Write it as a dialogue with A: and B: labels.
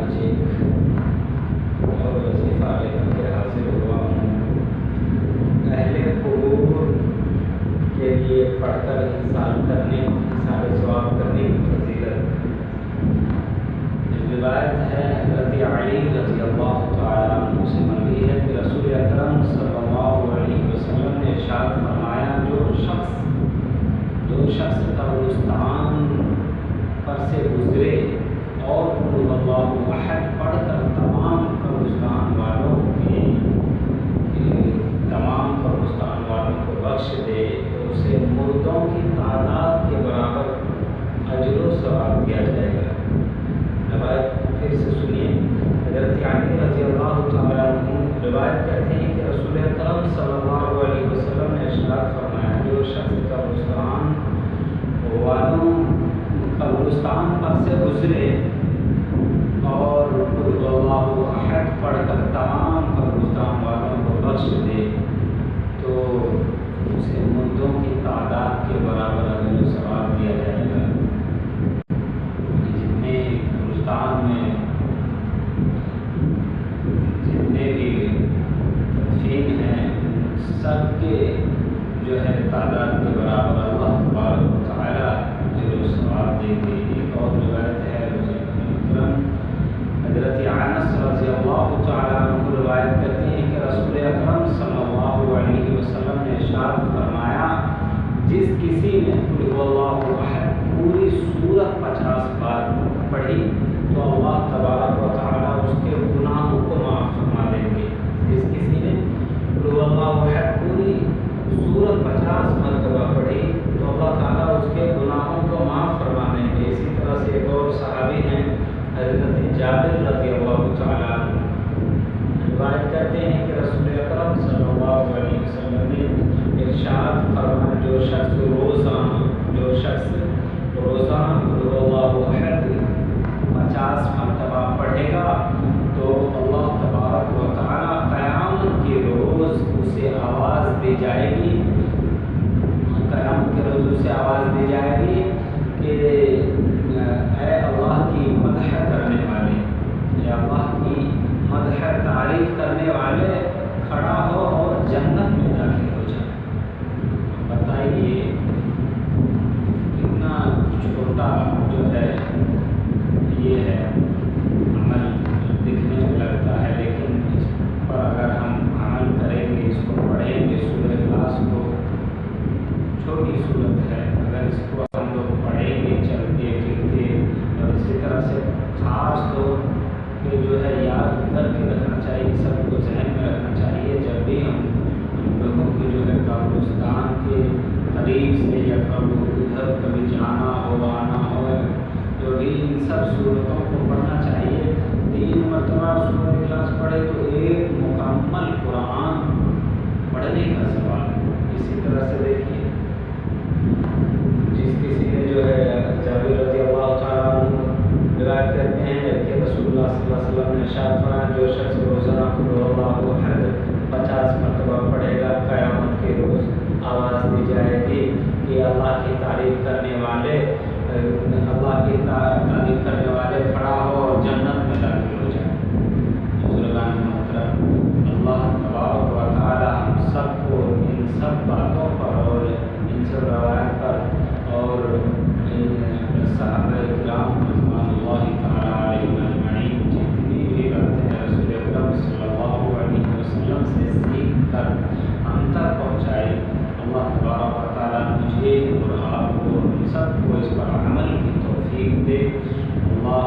A: آج ایک اور وظیفہ لے کر کے حاضر ہوا ہوں۔ اہل قبور کے لیے پڑھ کر انسان ثواب کرنے کی فضیلت۔ روایت ہے حضرت علی رضی اللہ تعالیٰ عنہ سے مروی ہے کہ رسول اکرم صلی اللہ علیہ وسلم نے ارشاد فرمایا، جو شخص قبرستان پر سے گزرے اور قل اللہ احد پڑھ کر تمام قبرستان والوں کو بخش دے تو اسے مردوں کی تعداد کے برابر اجر و ثواب دیا جائے گا۔ روایت پھر سے سنیے۔ حضرت علی رضی اللہ تعالیٰ عنہ روایت کرتے ہیں کہ رسول اکرم صلی اللہ علیہ وسلم نے ارشاد فرمایا، جو شخص قبرستان پر سے گزرے اور قل اللہ احد پڑھ کر تمام قبرستان والوں کو بخش دے تو اسے مردوں کی تعداد کے برابر اجر و ثواب دیا جائے گا۔ جتنے قبرستان میں جتنے بھی تدفین ہیں سب کے جو ہے تعداد کے برابر اللہ تبارک و تعالیٰ اجر و ثواب دیں گے۔ ایک اور روایت ہے حضرت انس رضی اللہ تعالیٰ عنہ روایت کرتے ہیں کہ رسول اکرم صلی اللہ علیہ وسلم نے ارشاد فرمایا، جس کسی نے قل هو اللہ احد پوری سورت 50 بار پڑھی تو اللہ تبارک و تعالیٰ اس کے گناہوں کو معاف فرما دیں گے۔ جس کسی نے قل هو اللہ احد پوری سورت 50 مرتبہ پڑھی تو اللہ تعالیٰ اس کے گناہوں کو معاف فرما دیں گے۔ اسی طرح سے ایک اور صحابی ہیں حضرت جابر رضی اللہ تعالیٰ عنہ روایت کرتے ہیں کہ رسول اکرم صلی اللہ علیہ وسلم نے ارشاد فرمایا، جو شخص روزانہ قل اللہ احد 50 مرتبہ پڑھے گا تو اللہ تبارک و تعالیٰ قیامت کے روز اسے آواز دی جائے گی، قیامت کے روز اسے آواز دی جائے گی کہ اے اللہ کی مدح کرنے والے، اے اللہ کی مدح تعریف کرنے والے کھڑا ہو اور جنت میں داخل ہو جائے۔ بتائیے کتنا چھوٹا جو ہے یہ ہے عمل دکھنے میں لگتا ہے، لیکن اس پر اگر ہم عمل کریں گے، اس کو پڑھیں گے، سورہ اخلاص کو چھوٹی صورت ہے، اگر اس کو ہم لوگ پڑھیں گے چلتے پھرتے اور اسی طرح سے خاص طور پہ جو ہے یاد کر کے رکھنا چاہیے، سب کو ذہن میں رکھنا چاہیے جب بھی ہم لوگوں کی جو ہے قبرستان کے قریب سے یا کبھی جانا ہو آنا ہو جو بھی ان سب صورتوں کو پڑھنا چاہیے۔ 3 مرتبہ سورہ اخلاص پڑھے تو ایک مکمل قرآن پڑھنے کا سوال۔ اسی طرح سے دیکھیے جس کسی نے جو ہے جابر رضی اللہ تعالیٰ عنہ روایت کرتے ہیں کہ رسول اللہ صلی اللہ علیہ وسلم نے ارشاد فرمایا، جو شخص روزانہ قل اللہ احد 50 مرتبہ پڑھے گا قیامت کے روز آواز دی جائے گی کہ اللہ کی تعریف کرنے والے کھڑا ہو اور جنت میں داخل ہو جائے۔ بزرگان محترم، اللہ تبارک و تعالیٰ ہم سب کو ان سب باتوں پر اور ان سب روایت پر اور صحابہ کرام رضوان اللہ تعالیٰ علیہم اجمعین جتنی بھی باتیں رسول اکرم صلی اللہ علیہ وسلم سے سیکھ کر ہم تک پہنچائی، اللہ تبارک و تعالیٰ مجھے اور آپ کو ہم سب کو اس پر عمل کی توفیق دے۔ اللہ